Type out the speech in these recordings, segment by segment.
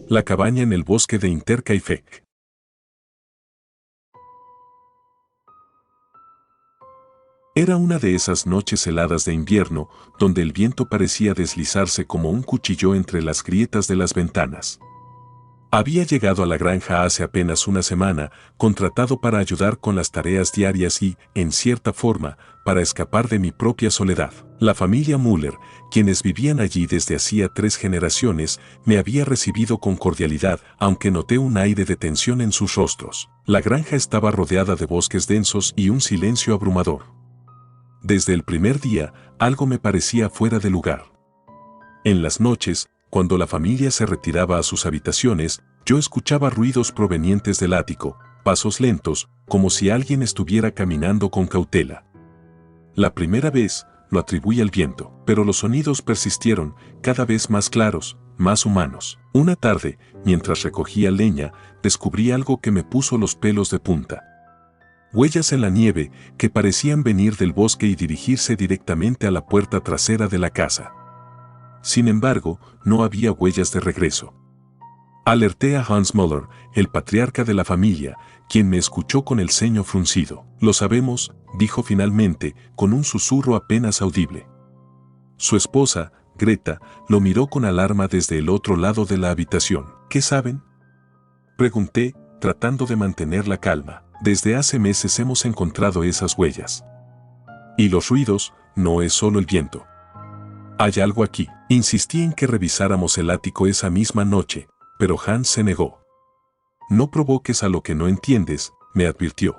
La cabaña en el bosque de Intercaifec. Era una de esas noches heladas de invierno, donde el viento parecía deslizarse como un cuchillo entre las grietas de las ventanas. Había llegado a la granja hace apenas una semana, contratado para ayudar con las tareas diarias y, en cierta forma, para escapar de mi propia soledad. La familia Müller, quienes vivían allí desde hacía 3 generaciones, me había recibido con cordialidad, aunque noté un aire de tensión en sus rostros. La granja estaba rodeada de bosques densos y un silencio abrumador. Desde el primer día, algo me parecía fuera de lugar. En las noches, cuando la familia se retiraba a sus habitaciones, yo escuchaba ruidos provenientes del ático, pasos lentos, como si alguien estuviera caminando con cautela. La primera vez, lo atribuí al viento, pero los sonidos persistieron, cada vez más claros, más humanos. Una tarde, mientras recogía leña, descubrí algo que me puso los pelos de punta. Huellas en la nieve que parecían venir del bosque y dirigirse directamente a la puerta trasera de la casa. Sin embargo, no había huellas de regreso. Alerté a Hans Müller, el patriarca de la familia, quien me escuchó con el ceño fruncido. «Lo sabemos», dijo finalmente, con un susurro apenas audible. Su esposa, Greta, lo miró con alarma desde el otro lado de la habitación. «¿Qué saben?», pregunté, tratando de mantener la calma. «Desde hace meses hemos encontrado esas huellas. Y los ruidos, no es solo el viento. Hay algo aquí». Insistí en que revisáramos el ático esa misma noche, pero Hans se negó. «No provoques a lo que no entiendes», me advirtió.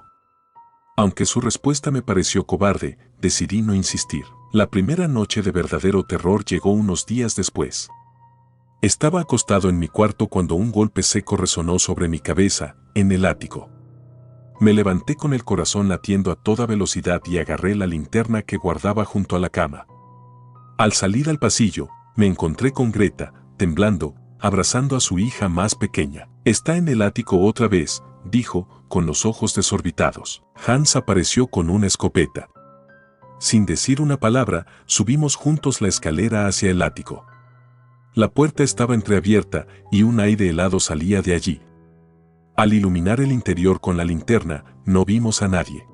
Aunque su respuesta me pareció cobarde, decidí no insistir. La primera noche de verdadero terror llegó unos días después. Estaba acostado en mi cuarto cuando un golpe seco resonó sobre mi cabeza, en el ático. Me levanté con el corazón latiendo a toda velocidad y agarré la linterna que guardaba junto a la cama. Al salir al pasillo, me encontré con Greta, temblando, abrazando a su hija más pequeña. «Está en el ático otra vez», dijo, con los ojos desorbitados. Hans apareció con una escopeta. Sin decir una palabra, subimos juntos la escalera hacia el ático. La puerta estaba entreabierta y un aire helado salía de allí. Al iluminar el interior con la linterna, no vimos a nadie.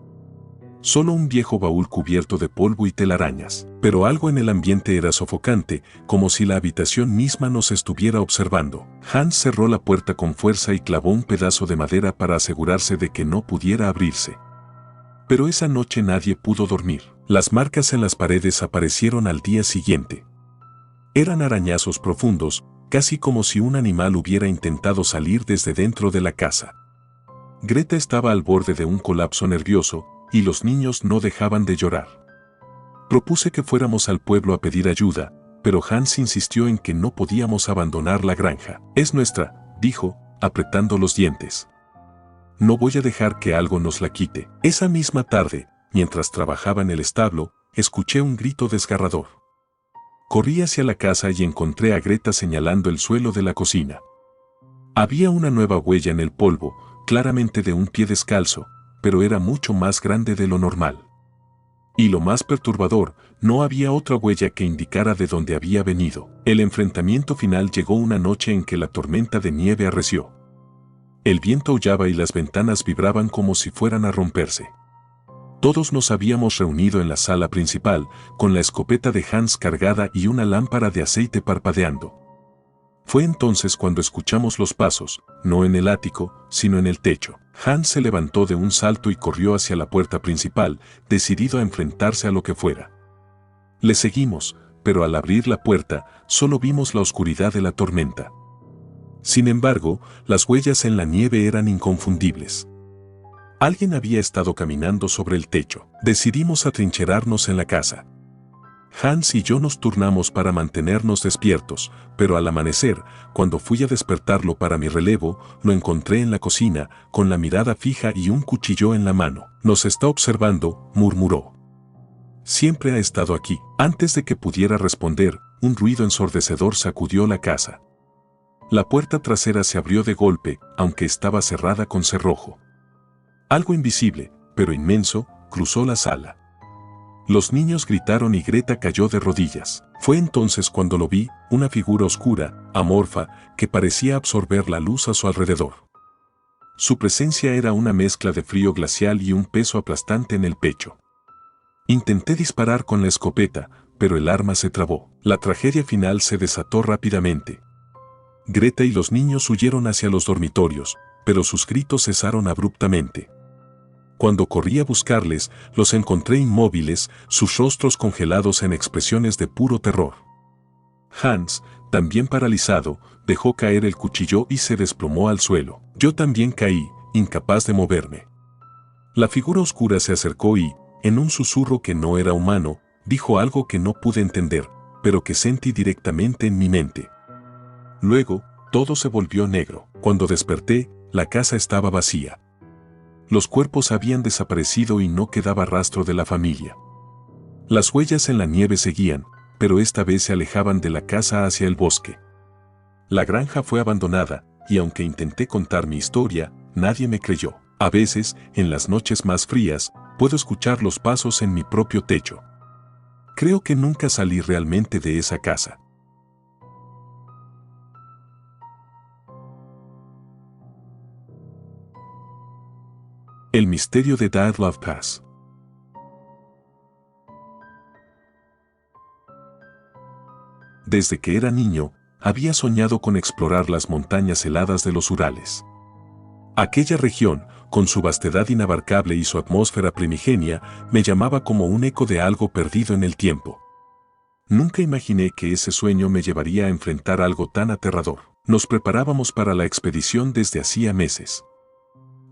Solo un viejo baúl cubierto de polvo y telarañas. Pero algo en el ambiente era sofocante, como si la habitación misma nos estuviera observando. Hans cerró la puerta con fuerza y clavó un pedazo de madera para asegurarse de que no pudiera abrirse. Pero esa noche nadie pudo dormir. Las marcas en las paredes aparecieron al día siguiente. Eran arañazos profundos, casi como si un animal hubiera intentado salir desde dentro de la casa. Greta estaba al borde de un colapso nervioso, y los niños no dejaban de llorar. Propuse que fuéramos al pueblo a pedir ayuda, pero Hans insistió en que no podíamos abandonar la granja. «Es nuestra», dijo, apretando los dientes. «No voy a dejar que algo nos la quite». Esa misma tarde, mientras trabajaba en el establo, escuché un grito desgarrador. Corrí hacia la casa y encontré a Greta señalando el suelo de la cocina. Había una nueva huella en el polvo, claramente de un pie descalzo, pero era mucho más grande de lo normal. Y lo más perturbador, no había otra huella que indicara de dónde había venido. El enfrentamiento final llegó una noche en que la tormenta de nieve arreció. El viento aullaba y las ventanas vibraban como si fueran a romperse. Todos nos habíamos reunido en la sala principal, con la escopeta de Hans cargada y una lámpara de aceite parpadeando. Fue entonces cuando escuchamos los pasos, no en el ático, sino en el techo. Hans se levantó de un salto y corrió hacia la puerta principal, decidido a enfrentarse a lo que fuera. Le seguimos, pero al abrir la puerta, solo vimos la oscuridad de la tormenta. Sin embargo, las huellas en la nieve eran inconfundibles. Alguien había estado caminando sobre el techo. Decidimos atrincherarnos en la casa. Hans y yo nos turnamos para mantenernos despiertos, pero al amanecer, cuando fui a despertarlo para mi relevo, lo encontré en la cocina, con la mirada fija y un cuchillo en la mano. «Nos está observando», murmuró. «Siempre ha estado aquí». Antes de que pudiera responder, un ruido ensordecedor sacudió la casa. La puerta trasera se abrió de golpe, aunque estaba cerrada con cerrojo. Algo invisible, pero inmenso, cruzó la sala. Los niños gritaron y Greta cayó de rodillas. Fue entonces cuando lo vi, una figura oscura, amorfa, que parecía absorber la luz a su alrededor. Su presencia era una mezcla de frío glacial y un peso aplastante en el pecho. Intenté disparar con la escopeta, pero el arma se trabó. La tragedia final se desató rápidamente. Greta y los niños huyeron hacia los dormitorios, pero sus gritos cesaron abruptamente. Cuando corrí a buscarles, los encontré inmóviles, sus rostros congelados en expresiones de puro terror. Hans, también paralizado, dejó caer el cuchillo y se desplomó al suelo. Yo también caí, incapaz de moverme. La figura oscura se acercó y, en un susurro que no era humano, dijo algo que no pude entender, pero que sentí directamente en mi mente. Luego, todo se volvió negro. Cuando desperté, la casa estaba vacía. Los cuerpos habían desaparecido y no quedaba rastro de la familia. Las huellas en la nieve seguían, pero esta vez se alejaban de la casa hacia el bosque. La granja fue abandonada, y aunque intenté contar mi historia, nadie me creyó. A veces, en las noches más frías, puedo escuchar los pasos en mi propio techo. Creo que nunca salí realmente de esa casa. El misterio de Dyatlov Pass. Desde que era niño, había soñado con explorar las montañas heladas de los Urales. Aquella región, con su vastedad inabarcable y su atmósfera primigenia, me llamaba como un eco de algo perdido en el tiempo. Nunca imaginé que ese sueño me llevaría a enfrentar algo tan aterrador. Nos preparábamos para la expedición desde hacía meses.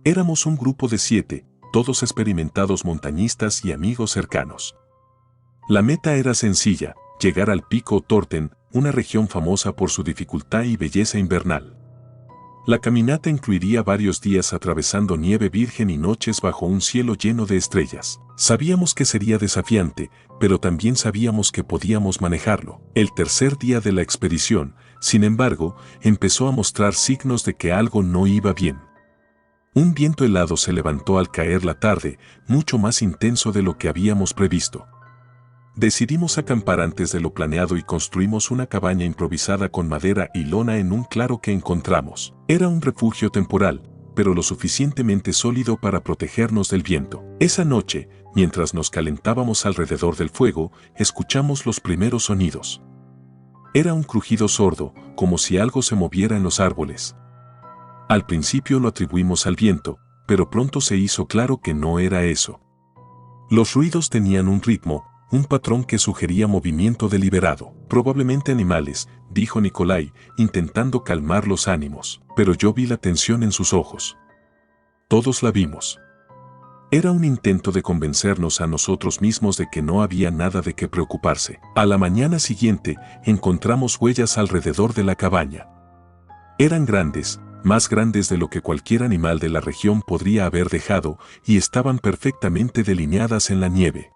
Éramos un grupo de 7, todos experimentados montañistas y amigos cercanos. La meta era sencilla, llegar al pico Torten, una región famosa por su dificultad y belleza invernal. La caminata incluiría varios días atravesando nieve virgen y noches bajo un cielo lleno de estrellas. Sabíamos que sería desafiante, pero también sabíamos que podíamos manejarlo. El tercer día de la expedición, sin embargo, empezó a mostrar signos de que algo no iba bien. Un viento helado se levantó al caer la tarde, mucho más intenso de lo que habíamos previsto. Decidimos acampar antes de lo planeado y construimos una cabaña improvisada con madera y lona en un claro que encontramos. Era un refugio temporal, pero lo suficientemente sólido para protegernos del viento. Esa noche, mientras nos calentábamos alrededor del fuego, escuchamos los primeros sonidos. Era un crujido sordo, como si algo se moviera en los árboles. Al principio lo atribuimos al viento, pero pronto se hizo claro que no era eso. Los ruidos tenían un ritmo, un patrón que sugería movimiento deliberado. Probablemente animales, dijo Nikolai, intentando calmar los ánimos, pero yo vi la tensión en sus ojos. Todos la vimos. Era un intento de convencernos a nosotros mismos de que no había nada de qué preocuparse. A la mañana siguiente, encontramos huellas alrededor de la cabaña. Eran grandes, más grandes de lo que cualquier animal de la región podría haber dejado, y estaban perfectamente delineadas en la nieve.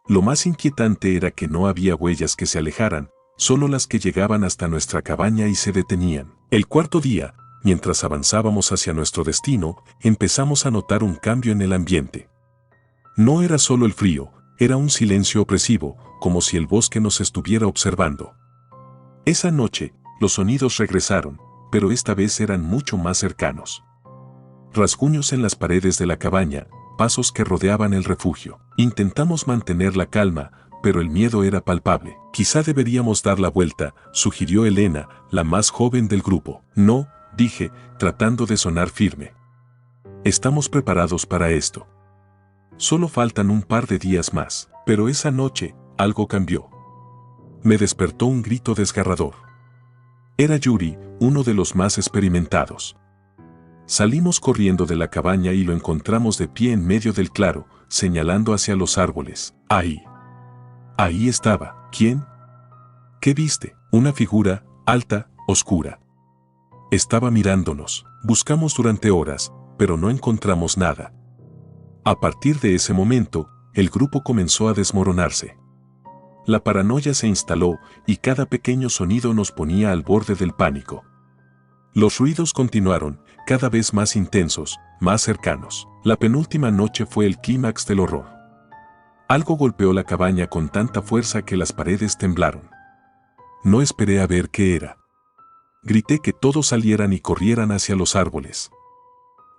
Lo más inquietante era que no había huellas que se alejaran, solo las que llegaban hasta nuestra cabaña y se detenían. El cuarto día, mientras avanzábamos hacia nuestro destino, empezamos a notar un cambio en el ambiente. No era solo el frío, era un silencio opresivo, como si el bosque nos estuviera observando. Esa noche, los sonidos regresaron, pero esta vez eran mucho más cercanos. Rasguños en las paredes de la cabaña, pasos que rodeaban el refugio. Intentamos mantener la calma, pero el miedo era palpable. Quizá deberíamos dar la vuelta, sugirió Elena, la más joven del grupo. No, dije, tratando de sonar firme. Estamos preparados para esto. Solo faltan un par de días más. Pero esa noche, algo cambió. Me despertó un grito desgarrador. Era Yuri, uno de los más experimentados. Salimos corriendo de la cabaña y lo encontramos de pie en medio del claro, señalando hacia los árboles. Ahí. Ahí estaba. ¿Quién? ¿Qué viste? Una figura, alta, oscura. Estaba mirándonos. Buscamos durante horas, pero no encontramos nada. A partir de ese momento, el grupo comenzó a desmoronarse. La paranoia se instaló y cada pequeño sonido nos ponía al borde del pánico. Los ruidos continuaron, cada vez más intensos, más cercanos. La penúltima noche fue el clímax del horror. Algo golpeó la cabaña con tanta fuerza que las paredes temblaron. No esperé a ver qué era. Grité que todos salieran y corrieran hacia los árboles.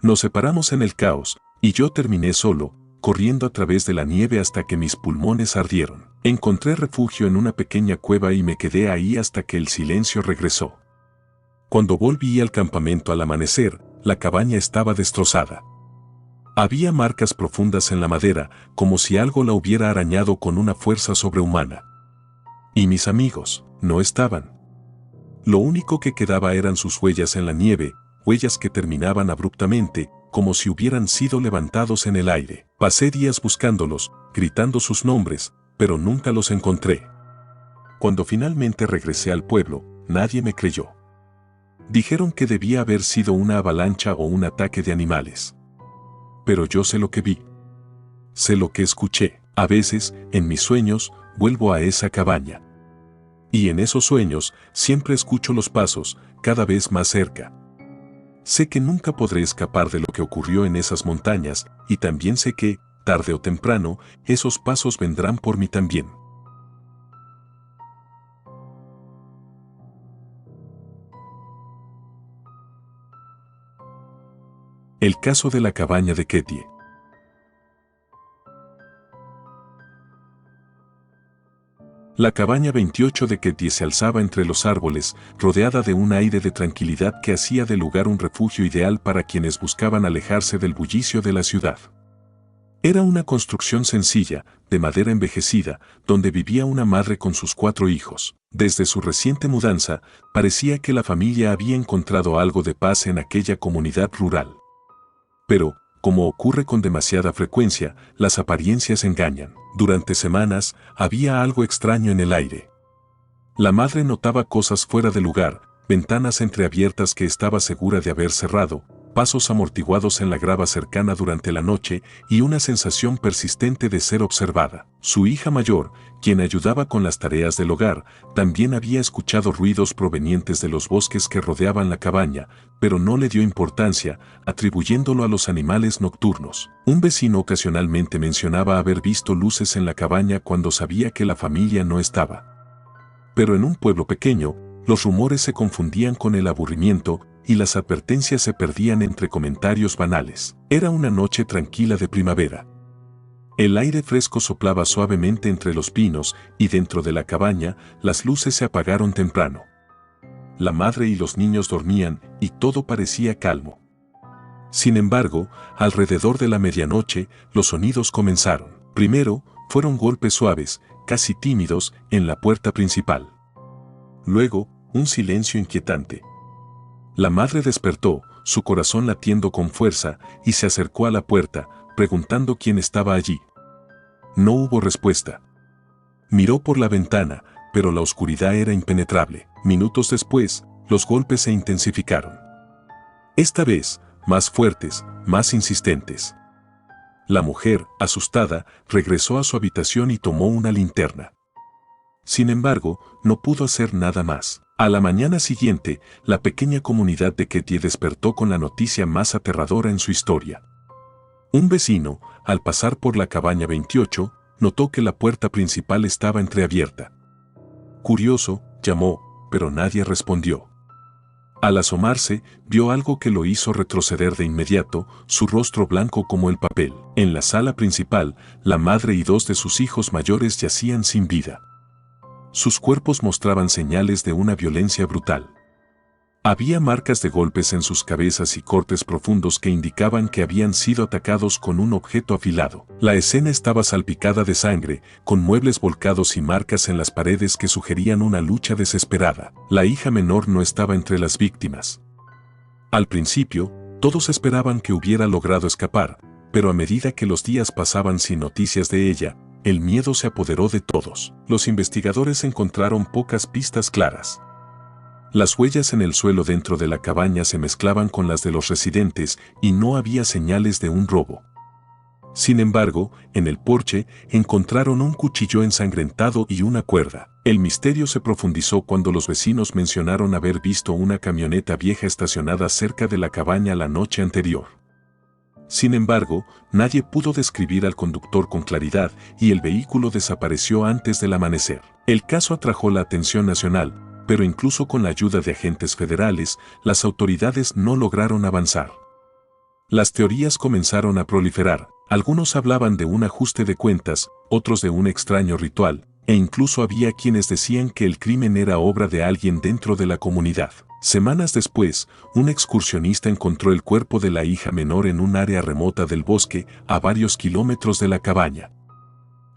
Nos separamos en el caos, y yo terminé solo, corriendo a través de la nieve hasta que mis pulmones ardieron. Encontré refugio en una pequeña cueva y me quedé ahí hasta que el silencio regresó. Cuando volví al campamento al amanecer, la cabaña estaba destrozada. Había marcas profundas en la madera, como si algo la hubiera arañado con una fuerza sobrehumana. Y mis amigos no estaban. Lo único que quedaba eran sus huellas en la nieve, huellas que terminaban abruptamente, como si hubieran sido levantados en el aire. Pasé días buscándolos, gritando sus nombres, pero nunca los encontré. Cuando finalmente regresé al pueblo, nadie me creyó. Dijeron que debía haber sido una avalancha o un ataque de animales. Pero yo sé lo que vi. Sé lo que escuché. A veces, en mis sueños, vuelvo a esa cabaña. Y en esos sueños, siempre escucho los pasos, cada vez más cerca. Sé que nunca podré escapar de lo que ocurrió en esas montañas, y también sé que, tarde o temprano, esos pasos vendrán por mí también. El caso de la cabaña de Ketie. La cabaña 28 de Ketie se alzaba entre los árboles, rodeada de un aire de tranquilidad que hacía del lugar un refugio ideal para quienes buscaban alejarse del bullicio de la ciudad. Era una construcción sencilla, de madera envejecida, donde vivía una madre con sus 4 hijos. Desde su reciente mudanza, parecía que la familia había encontrado algo de paz en aquella comunidad rural. Pero, como ocurre con demasiada frecuencia, las apariencias engañan. Durante semanas, había algo extraño en el aire. La madre notaba cosas fuera de lugar, ventanas entreabiertas que estaba segura de haber cerrado, pasos amortiguados en la grava cercana durante la noche y una sensación persistente de ser observada. Su hija mayor, quien ayudaba con las tareas del hogar, también había escuchado ruidos provenientes de los bosques que rodeaban la cabaña, pero no le dio importancia, atribuyéndolo a los animales nocturnos. Un vecino ocasionalmente mencionaba haber visto luces en la cabaña cuando sabía que la familia no estaba. Pero en un pueblo pequeño, los rumores se confundían con el aburrimiento y las advertencias se perdían entre comentarios banales. Era una noche tranquila de primavera. El aire fresco soplaba suavemente entre los pinos y dentro de la cabaña las luces se apagaron temprano. La madre y los niños dormían y todo parecía calmo. Sin embargo, alrededor de la medianoche, los sonidos comenzaron. Primero, fueron golpes suaves, casi tímidos, en la puerta principal. Luego, un silencio inquietante. La madre despertó, su corazón latiendo con fuerza, y se acercó a la puerta, preguntando quién estaba allí. No hubo respuesta. Miró por la ventana, pero la oscuridad era impenetrable. Minutos después, los golpes se intensificaron. Esta vez, más fuertes, más insistentes. La mujer, asustada, regresó a su habitación y tomó una linterna. Sin embargo, no pudo hacer nada más. A la mañana siguiente, la pequeña comunidad de Ketie despertó con la noticia más aterradora en su historia. Un vecino, al pasar por la cabaña 28, notó que la puerta principal estaba entreabierta. Curioso, llamó, pero nadie respondió. Al asomarse, vio algo que lo hizo retroceder de inmediato, su rostro blanco como el papel. En la sala principal, la madre y 2 de sus hijos mayores yacían sin vida. Sus cuerpos mostraban señales de una violencia brutal. Había marcas de golpes en sus cabezas y cortes profundos que indicaban que habían sido atacados con un objeto afilado. La escena estaba salpicada de sangre, con muebles volcados y marcas en las paredes que sugerían una lucha desesperada. La hija menor no estaba entre las víctimas. Al principio, todos esperaban que hubiera logrado escapar, pero a medida que los días pasaban sin noticias de ella, el miedo se apoderó de todos. Los investigadores encontraron pocas pistas claras. Las huellas en el suelo dentro de la cabaña se mezclaban con las de los residentes y no había señales de un robo. Sin embargo, en el porche encontraron un cuchillo ensangrentado y una cuerda. El misterio se profundizó cuando los vecinos mencionaron haber visto una camioneta vieja estacionada cerca de la cabaña la noche anterior. Sin embargo, nadie pudo describir al conductor con claridad y el vehículo desapareció antes del amanecer. El caso atrajo la atención nacional, pero incluso con la ayuda de agentes federales, las autoridades no lograron avanzar. Las teorías comenzaron a proliferar. Algunos hablaban de un ajuste de cuentas, otros de un extraño ritual, e incluso había quienes decían que el crimen era obra de alguien dentro de la comunidad. Semanas después, un excursionista encontró el cuerpo de la hija menor en un área remota del bosque, a varios kilómetros de la cabaña.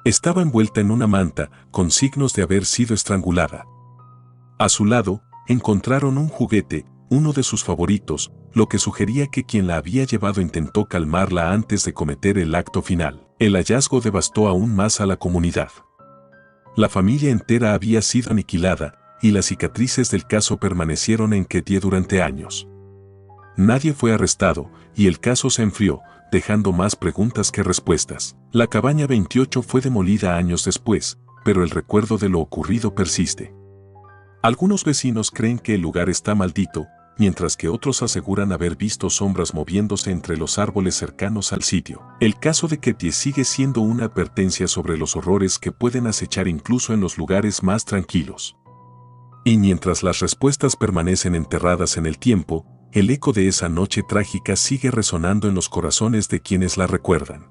Estaba envuelta en una manta, con signos de haber sido estrangulada. A su lado, encontraron un juguete, uno de sus favoritos, lo que sugería que quien la había llevado intentó calmarla antes de cometer el acto final. El hallazgo devastó aún más a la comunidad. La familia entera había sido aniquilada, y las cicatrices del caso permanecieron en Ketie durante años. Nadie fue arrestado, y el caso se enfrió, dejando más preguntas que respuestas. La cabaña 28 fue demolida años después, pero el recuerdo de lo ocurrido persiste. Algunos vecinos creen que el lugar está maldito, mientras que otros aseguran haber visto sombras moviéndose entre los árboles cercanos al sitio. El caso de Ketie sigue siendo una advertencia sobre los horrores que pueden acechar incluso en los lugares más tranquilos. Y mientras las respuestas permanecen enterradas en el tiempo, el eco de esa noche trágica sigue resonando en los corazones de quienes la recuerdan.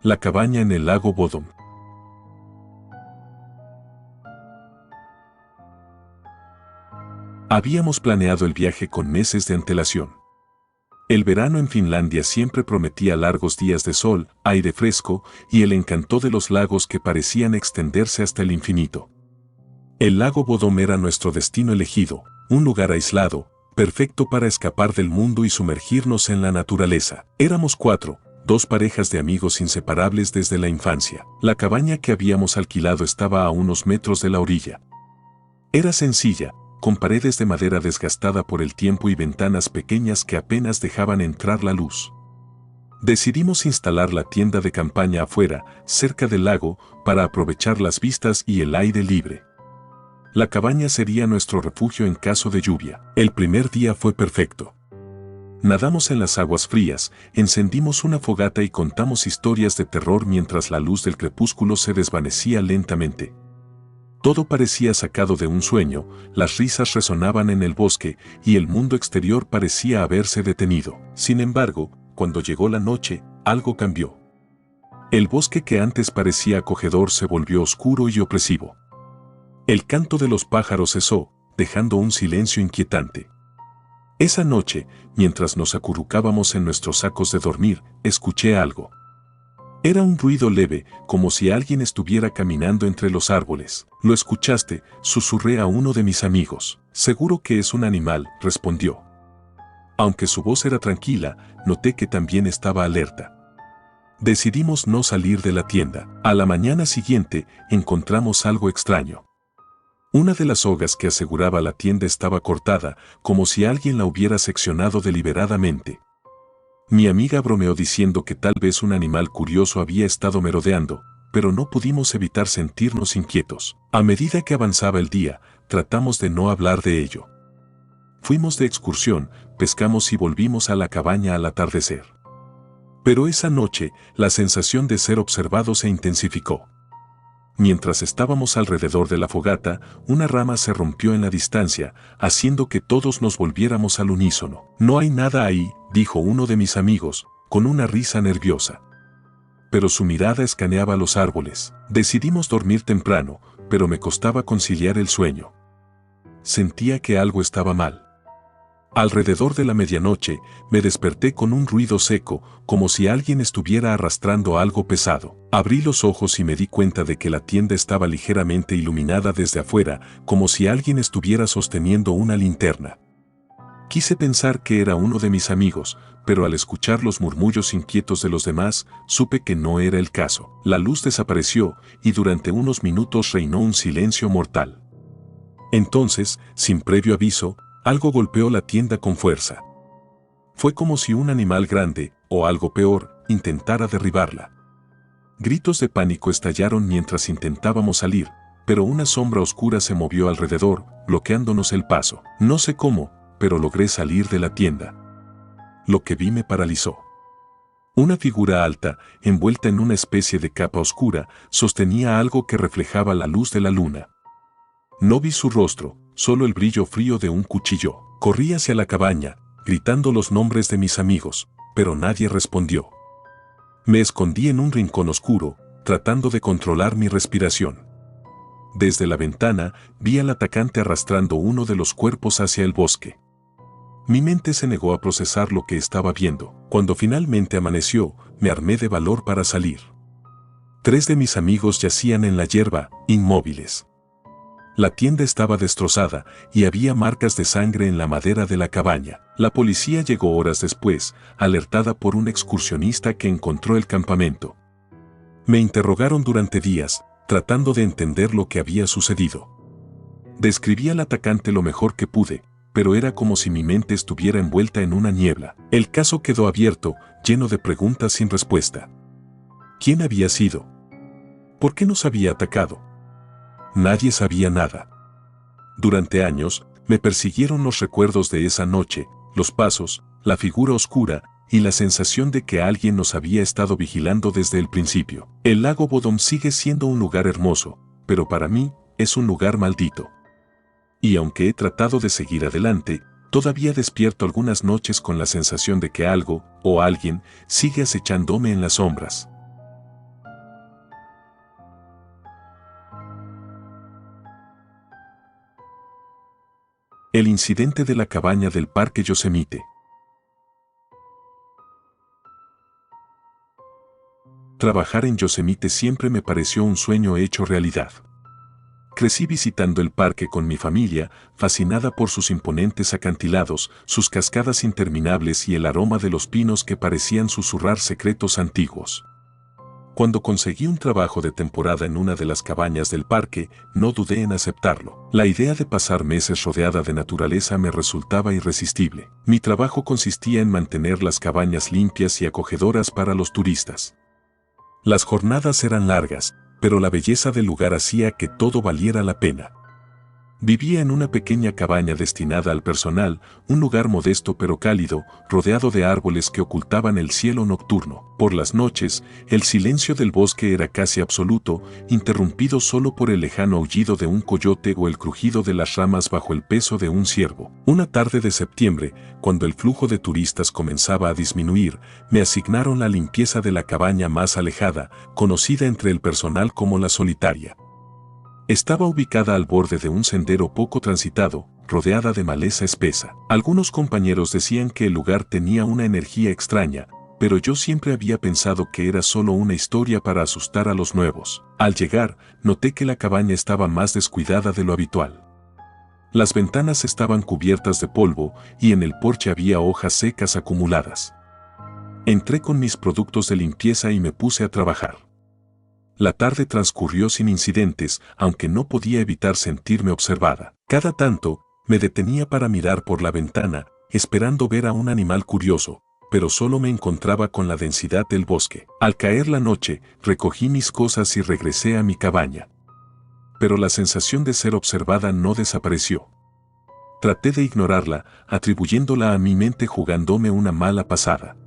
La cabaña en el lago Bodom. Habíamos planeado el viaje con meses de antelación. El verano en Finlandia siempre prometía largos días de sol, aire fresco y el encanto de los lagos que parecían extenderse hasta el infinito. El lago Bodom era nuestro destino elegido, un lugar aislado, perfecto para escapar del mundo y sumergirnos en la naturaleza. Éramos 4. Dos parejas de amigos inseparables desde la infancia. La cabaña que habíamos alquilado estaba a unos metros de la orilla. Era sencilla, con paredes de madera desgastada por el tiempo y ventanas pequeñas que apenas dejaban entrar la luz. Decidimos instalar la tienda de campaña afuera, cerca del lago, para aprovechar las vistas y el aire libre. La cabaña sería nuestro refugio en caso de lluvia. El primer día fue perfecto. Nadamos en las aguas frías, encendimos una fogata y contamos historias de terror mientras la luz del crepúsculo se desvanecía lentamente. Todo parecía sacado de un sueño, las risas resonaban en el bosque y el mundo exterior parecía haberse detenido. Sin embargo, cuando llegó la noche, algo cambió. El bosque que antes parecía acogedor se volvió oscuro y opresivo. El canto de los pájaros cesó, dejando un silencio inquietante. Esa noche, mientras nos acurrucábamos en nuestros sacos de dormir, escuché algo. Era un ruido leve, como si alguien estuviera caminando entre los árboles. ¿Lo escuchaste?, susurré a uno de mis amigos. Seguro que es un animal, respondió. Aunque su voz era tranquila, noté que también estaba alerta. Decidimos no salir de la tienda. A la mañana siguiente, encontramos algo extraño. Una de las sogas que aseguraba la tienda estaba cortada, como si alguien la hubiera seccionado deliberadamente. Mi amiga bromeó diciendo que tal vez un animal curioso había estado merodeando, pero no pudimos evitar sentirnos inquietos. A medida que avanzaba el día, tratamos de no hablar de ello. Fuimos de excursión, pescamos y volvimos a la cabaña al atardecer. Pero esa noche, la sensación de ser observado se intensificó. Mientras estábamos alrededor de la fogata, una rama se rompió en la distancia, haciendo que todos nos volviéramos al unísono. No hay nada ahí, dijo uno de mis amigos, con una risa nerviosa. Pero su mirada escaneaba los árboles. Decidimos dormir temprano, pero me costaba conciliar el sueño. Sentía que algo estaba mal. Alrededor de la medianoche, me desperté con un ruido seco, como si alguien estuviera arrastrando algo pesado. Abrí los ojos y me di cuenta de que la tienda estaba ligeramente iluminada desde afuera, como si alguien estuviera sosteniendo una linterna. Quise pensar que era uno de mis amigos, pero al escuchar los murmullos inquietos de los demás, supe que no era el caso. La luz desapareció y durante unos minutos reinó un silencio mortal. Entonces, sin previo aviso, algo golpeó la tienda con fuerza. Fue como si un animal grande, o algo peor, intentara derribarla. Gritos de pánico estallaron mientras intentábamos salir, pero una sombra oscura se movió alrededor, bloqueándonos el paso. No sé cómo, pero logré salir de la tienda. Lo que vi me paralizó. Una figura alta, envuelta en una especie de capa oscura, sostenía algo que reflejaba la luz de la luna. No vi su rostro, solo el brillo frío de un cuchillo. Corrí hacia la cabaña, gritando los nombres de mis amigos, pero nadie respondió. Me escondí en un rincón oscuro, tratando de controlar mi respiración. Desde la ventana, vi al atacante arrastrando uno de los cuerpos hacia el bosque. Mi mente se negó a procesar lo que estaba viendo. Cuando finalmente amaneció, me armé de valor para salir. 3 de mis amigos yacían en la hierba, inmóviles. La tienda estaba destrozada y había marcas de sangre en la madera de la cabaña. La policía llegó horas después, alertada por un excursionista que encontró el campamento. Me interrogaron durante días, tratando de entender lo que había sucedido. Describí al atacante lo mejor que pude, pero era como si mi mente estuviera envuelta en una niebla. El caso quedó abierto, lleno de preguntas sin respuesta. ¿Quién había sido? ¿Por qué nos había atacado? Nadie sabía nada. Durante años, me persiguieron los recuerdos de esa noche, los pasos, la figura oscura y la sensación de que alguien nos había estado vigilando desde el principio. El lago Bodom sigue siendo un lugar hermoso, pero para mí es un lugar maldito. Y aunque he tratado de seguir adelante, todavía despierto algunas noches con la sensación de que algo, o alguien, sigue acechándome en las sombras. El incidente de la cabaña del Parque Yosemite. Trabajar en Yosemite siempre me pareció un sueño hecho realidad. Crecí visitando el parque con mi familia, fascinada por sus imponentes acantilados, sus cascadas interminables y el aroma de los pinos que parecían susurrar secretos antiguos. Cuando conseguí un trabajo de temporada en una de las cabañas del parque, no dudé en aceptarlo. La idea de pasar meses rodeada de naturaleza me resultaba irresistible. Mi trabajo consistía en mantener las cabañas limpias y acogedoras para los turistas. Las jornadas eran largas, pero la belleza del lugar hacía que todo valiera la pena. Vivía en una pequeña cabaña destinada al personal, un lugar modesto pero cálido, rodeado de árboles que ocultaban el cielo nocturno. Por las noches, el silencio del bosque era casi absoluto, interrumpido solo por el lejano aullido de un coyote o el crujido de las ramas bajo el peso de un ciervo. Una tarde de septiembre, cuando el flujo de turistas comenzaba a disminuir, me asignaron la limpieza de la cabaña más alejada, conocida entre el personal como la solitaria. Estaba ubicada al borde de un sendero poco transitado, rodeada de maleza espesa. Algunos compañeros decían que el lugar tenía una energía extraña, pero yo siempre había pensado que era solo una historia para asustar a los nuevos. Al llegar, noté que la cabaña estaba más descuidada de lo habitual. Las ventanas estaban cubiertas de polvo y en el porche había hojas secas acumuladas. Entré con mis productos de limpieza y me puse a trabajar. La tarde transcurrió sin incidentes, aunque no podía evitar sentirme observada. Cada tanto, me detenía para mirar por la ventana, esperando ver a un animal curioso, pero solo me encontraba con la densidad del bosque. Al caer la noche, recogí mis cosas y regresé a mi cabaña. Pero la sensación de ser observada no desapareció. Traté de ignorarla, atribuyéndola a mi mente jugándome una mala pasada.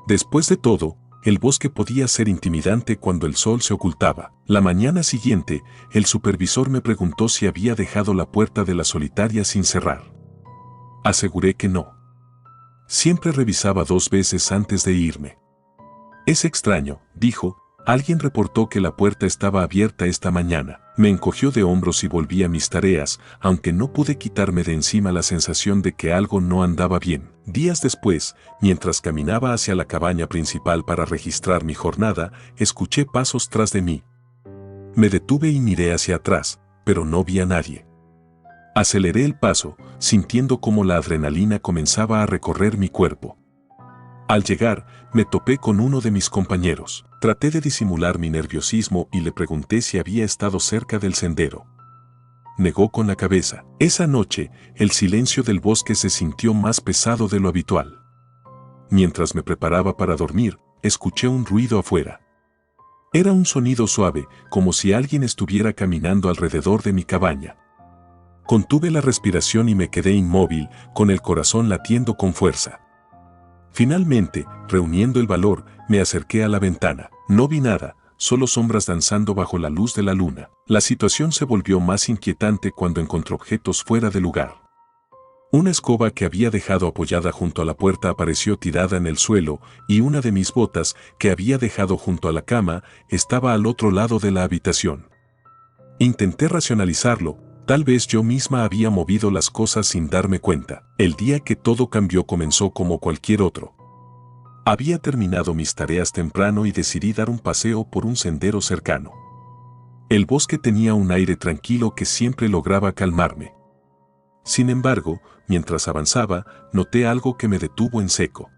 Después de todo, el bosque podía ser intimidante cuando el sol se ocultaba. La mañana siguiente, el supervisor me preguntó si había dejado la puerta de la solitaria sin cerrar. Aseguré que no. Siempre revisaba 2 veces antes de irme. Es extraño, dijo, alguien reportó que la puerta estaba abierta esta mañana. Me encogió de hombros y volví a mis tareas, aunque no pude quitarme de encima la sensación de que algo no andaba bien. Días después, mientras caminaba hacia la cabaña principal para registrar mi jornada, escuché pasos tras de mí. Me detuve y miré hacia atrás, pero no vi a nadie. Aceleré el paso, sintiendo cómo la adrenalina comenzaba a recorrer mi cuerpo. Al llegar, me topé con uno de mis compañeros. Traté de disimular mi nerviosismo y le pregunté si había estado cerca del sendero. Negó con la cabeza. Esa noche, el silencio del bosque se sintió más pesado de lo habitual. Mientras me preparaba para dormir, escuché un ruido afuera. Era un sonido suave, como si alguien estuviera caminando alrededor de mi cabaña. Contuve la respiración y me quedé inmóvil, con el corazón latiendo con fuerza. Finalmente, reuniendo el valor, me acerqué a la ventana. No vi nada, solo sombras danzando bajo la luz de la luna. La situación se volvió más inquietante cuando encontré objetos fuera de lugar. Una escoba que había dejado apoyada junto a la puerta apareció tirada en el suelo y una de mis botas, que había dejado junto a la cama, estaba al otro lado de la habitación. Intenté racionalizarlo, tal vez yo misma había movido las cosas sin darme cuenta. El día que todo cambió comenzó como cualquier otro. Había terminado mis tareas temprano y decidí dar un paseo por un sendero cercano. El bosque tenía un aire tranquilo que siempre lograba calmarme. Sin embargo, mientras avanzaba, noté algo que me detuvo en seco.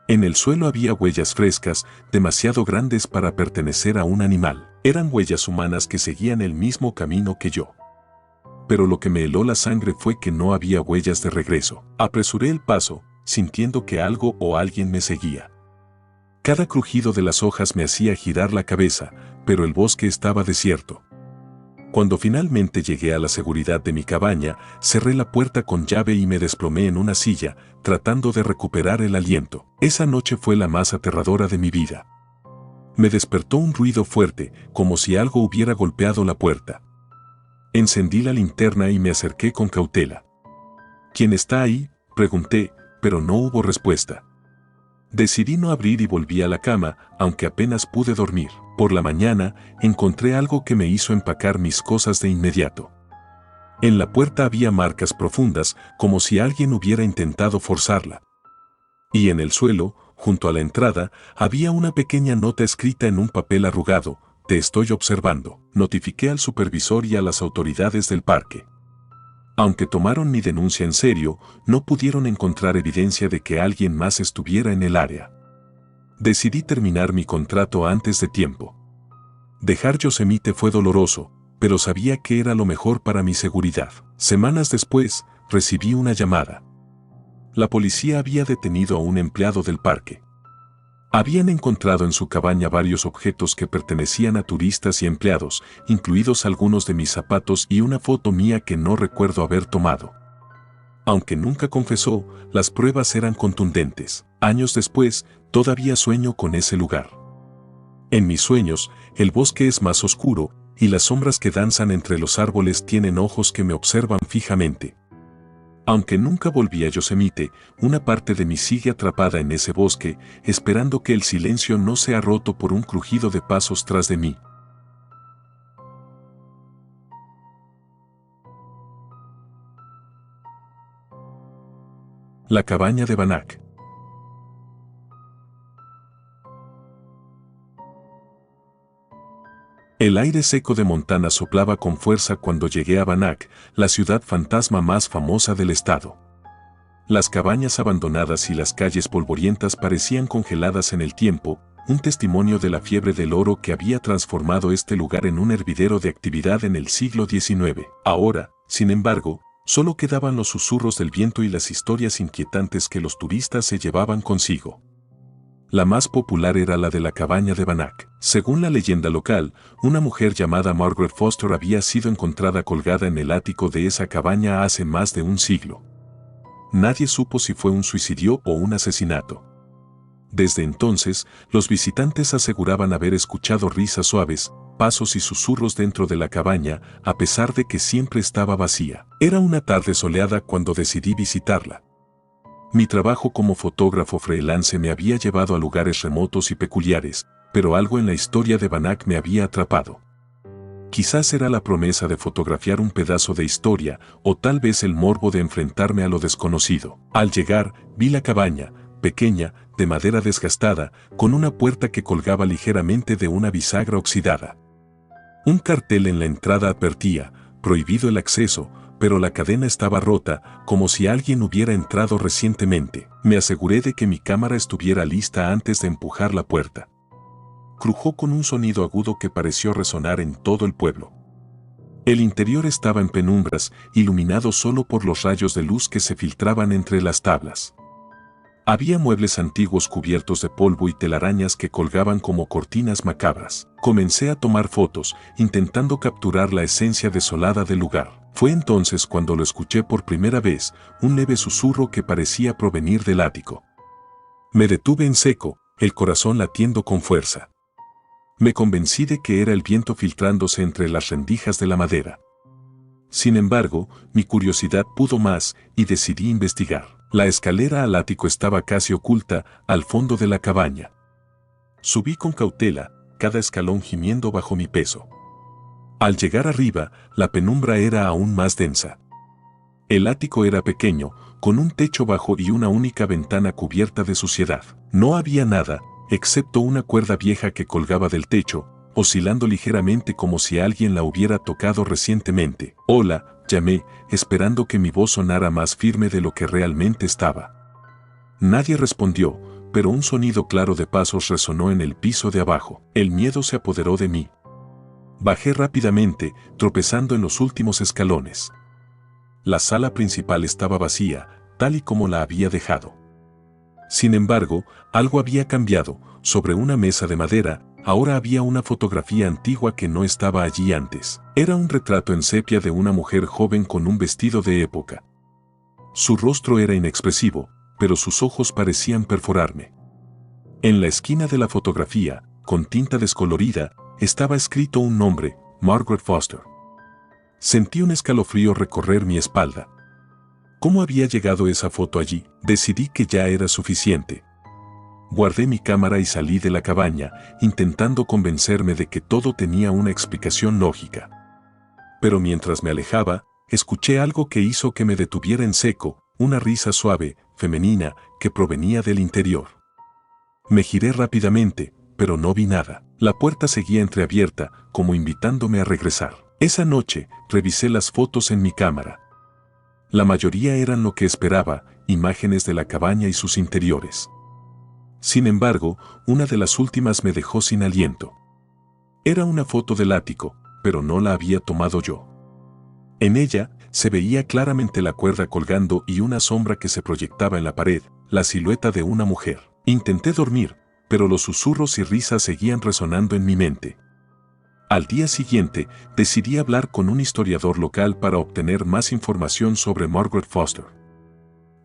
En el suelo había huellas frescas, demasiado grandes para pertenecer a un animal. Eran huellas humanas que seguían el mismo camino que yo. Pero lo que me heló la sangre fue que no había huellas de regreso. Apresuré el paso, sintiendo que algo o alguien me seguía. Cada crujido de las hojas me hacía girar la cabeza, pero el bosque estaba desierto. Cuando finalmente llegué a la seguridad de mi cabaña, cerré la puerta con llave y me desplomé en una silla, tratando de recuperar el aliento. Esa noche fue la más aterradora de mi vida. Me despertó un ruido fuerte, como si algo hubiera golpeado la puerta. Encendí la linterna y me acerqué con cautela. ¿Quién está ahí?, pregunté, pero no hubo respuesta. Decidí no abrir y volví a la cama, aunque apenas pude dormir. Por la mañana, encontré algo que me hizo empacar mis cosas de inmediato. En la puerta había marcas profundas, como si alguien hubiera intentado forzarla. Y en el suelo, junto a la entrada, había una pequeña nota escrita en un papel arrugado: «Te estoy observando». Notifiqué al supervisor y a las autoridades del parque. Aunque tomaron mi denuncia en serio, no pudieron encontrar evidencia de que alguien más estuviera en el área. Decidí terminar mi contrato antes de tiempo. Dejar Yosemite fue doloroso, pero sabía que era lo mejor para mi seguridad. Semanas después, recibí una llamada. La policía había detenido a un empleado del parque. Habían encontrado en su cabaña varios objetos que pertenecían a turistas y empleados, incluidos algunos de mis zapatos y una foto mía que no recuerdo haber tomado. Aunque nunca confesó, las pruebas eran contundentes. Años después, todavía sueño con ese lugar. En mis sueños, el bosque es más oscuro, y las sombras que danzan entre los árboles tienen ojos que me observan fijamente. Aunque nunca volví a Yosemite, una parte de mí sigue atrapada en ese bosque, esperando que el silencio no sea roto por un crujido de pasos tras de mí. La cabaña de Bannack. El aire seco de Montana soplaba con fuerza cuando llegué a Bannack, la ciudad fantasma más famosa del estado. Las cabañas abandonadas y las calles polvorientas parecían congeladas en el tiempo, un testimonio de la fiebre del oro que había transformado este lugar en un hervidero de actividad en el siglo XIX. Ahora, sin embargo, solo quedaban los susurros del viento y las historias inquietantes que los turistas se llevaban consigo. La más popular era la de la cabaña de Bannack. Según la leyenda local, una mujer llamada Margaret Foster había sido encontrada colgada en el ático de esa cabaña hace más de un siglo. Nadie supo si fue un suicidio o un asesinato. Desde entonces, los visitantes aseguraban haber escuchado risas suaves, pasos y susurros dentro de la cabaña, a pesar de que siempre estaba vacía. Era una tarde soleada cuando decidí visitarla. Mi trabajo como fotógrafo freelance me había llevado a lugares remotos y peculiares, pero algo en la historia de Bannack me había atrapado. Quizás era la promesa de fotografiar un pedazo de historia, o tal vez el morbo de enfrentarme a lo desconocido. Al llegar, vi la cabaña, pequeña, de madera desgastada, con una puerta que colgaba ligeramente de una bisagra oxidada. Un cartel en la entrada advertía: «Prohibido el acceso», pero la cadena estaba rota, como si alguien hubiera entrado recientemente. Me aseguré de que mi cámara estuviera lista antes de empujar la puerta. Crujó con un sonido agudo que pareció resonar en todo el pueblo. El interior estaba en penumbras, iluminado solo por los rayos de luz que se filtraban entre las tablas. Había muebles antiguos cubiertos de polvo y telarañas que colgaban como cortinas macabras. Comencé a tomar fotos, intentando capturar la esencia desolada del lugar. Fue entonces cuando lo escuché por primera vez, un leve susurro que parecía provenir del ático. Me detuve en seco, el corazón latiendo con fuerza. Me convencí de que era el viento filtrándose entre las rendijas de la madera. Sin embargo, mi curiosidad pudo más y decidí investigar. La escalera al ático estaba casi oculta al fondo de la cabaña. Subí con cautela, cada escalón gimiendo bajo mi peso. Al llegar arriba, la penumbra era aún más densa. El ático era pequeño, con un techo bajo y una única ventana cubierta de suciedad. No había nada, excepto una cuerda vieja que colgaba del techo, oscilando ligeramente como si alguien la hubiera tocado recientemente. «Hola», llamé, esperando que mi voz sonara más firme de lo que realmente estaba. Nadie respondió, pero un sonido claro de pasos resonó en el piso de abajo. El miedo se apoderó de mí. Bajé rápidamente, tropezando en los últimos escalones. La sala principal estaba vacía, tal y como la había dejado. Sin embargo, algo había cambiado. Sobre una mesa de madera, ahora había una fotografía antigua que no estaba allí antes. Era un retrato en sepia de una mujer joven con un vestido de época. Su rostro era inexpresivo, pero sus ojos parecían perforarme. En la esquina de la fotografía, con tinta descolorida, estaba escrito un nombre, Margaret Foster. Sentí un escalofrío recorrer mi espalda. ¿Cómo había llegado esa foto allí? Decidí que ya era suficiente. Guardé mi cámara y salí de la cabaña, intentando convencerme de que todo tenía una explicación lógica. Pero mientras me alejaba, escuché algo que hizo que me detuviera en seco, una risa suave, femenina, que provenía del interior. Me giré rápidamente, pero no vi nada. La puerta seguía entreabierta, como invitándome a regresar. Esa noche, revisé las fotos en mi cámara. La mayoría eran lo que esperaba, imágenes de la cabaña y sus interiores. Sin embargo, una de las últimas me dejó sin aliento. Era una foto del ático, pero no la había tomado yo. En ella, se veía claramente la cuerda colgando y una sombra que se proyectaba en la pared, la silueta de una mujer. Intenté dormir, pero los susurros y risas seguían resonando en mi mente. Al día siguiente, decidí hablar con un historiador local para obtener más información sobre Margaret Foster.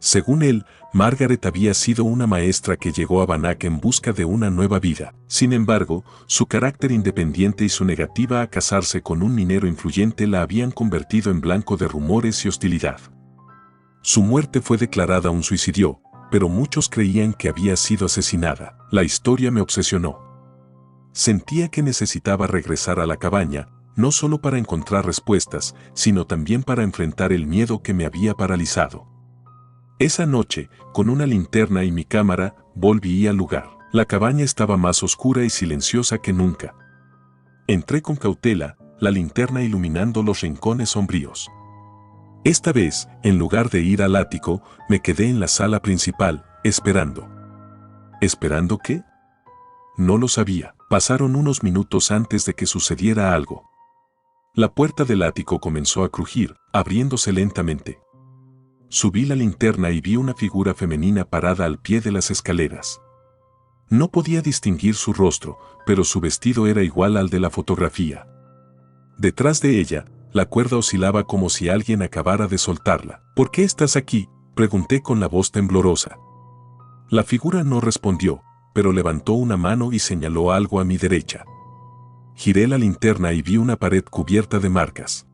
Según él, Margaret había sido una maestra que llegó a Bannack en busca de una nueva vida. Sin embargo, su carácter independiente y su negativa a casarse con un minero influyente la habían convertido en blanco de rumores y hostilidad. Su muerte fue declarada un suicidio, pero muchos creían que había sido asesinada. La historia me obsesionó. Sentía que necesitaba regresar a la cabaña, no solo para encontrar respuestas, sino también para enfrentar el miedo que me había paralizado. Esa noche, con una linterna y mi cámara, volví al lugar. La cabaña estaba más oscura y silenciosa que nunca. Entré con cautela, la linterna iluminando los rincones sombríos. Esta vez, en lugar de ir al ático, me quedé en la sala principal, esperando. ¿Esperando qué? No lo sabía. Pasaron unos minutos antes de que sucediera algo. La puerta del ático comenzó a crujir, abriéndose lentamente. Subí la linterna y vi una figura femenina parada al pie de las escaleras. No podía distinguir su rostro, pero su vestido era igual al de la fotografía. Detrás de ella, la cuerda oscilaba como si alguien acabara de soltarla. ¿Por qué estás aquí?, pregunté con la voz temblorosa. La figura no respondió, pero levantó una mano y señaló algo a mi derecha. Giré la linterna y vi una pared cubierta de marcas.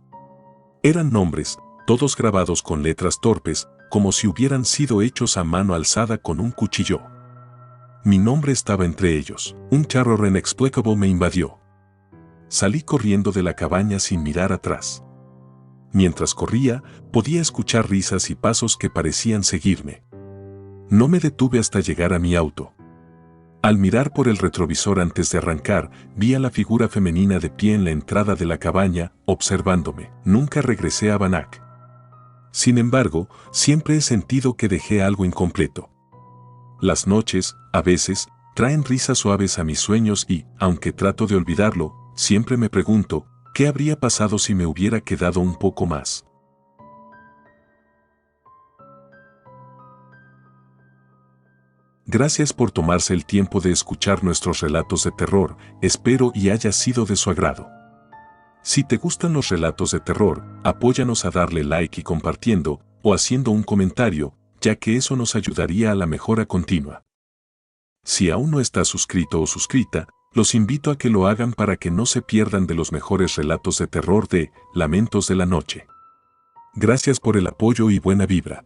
Eran nombres, todos grabados con letras torpes, como si hubieran sido hechos a mano alzada con un cuchillo. Mi nombre estaba entre ellos. Un terror inexplicable me invadió. Salí corriendo de la cabaña sin mirar atrás. Mientras corría, podía escuchar risas y pasos que parecían seguirme. No me detuve hasta llegar a mi auto. Al mirar por el retrovisor antes de arrancar, vi a la figura femenina de pie en la entrada de la cabaña, observándome. Nunca regresé a Bannack. Sin embargo, siempre he sentido que dejé algo incompleto. Las noches, a veces, traen risas suaves a mis sueños y, aunque trato de olvidarlo, siempre me pregunto, ¿qué habría pasado si me hubiera quedado un poco más? Gracias por tomarse el tiempo de escuchar nuestros relatos de terror, espero y haya sido de su agrado. Si te gustan los relatos de terror, apóyanos a darle like y compartiendo, o haciendo un comentario, ya que eso nos ayudaría a la mejora continua. Si aún no estás suscrito o suscrita, los invito a que lo hagan para que no se pierdan de los mejores relatos de terror de Lamentos de la Noche. Gracias por el apoyo y buena vibra.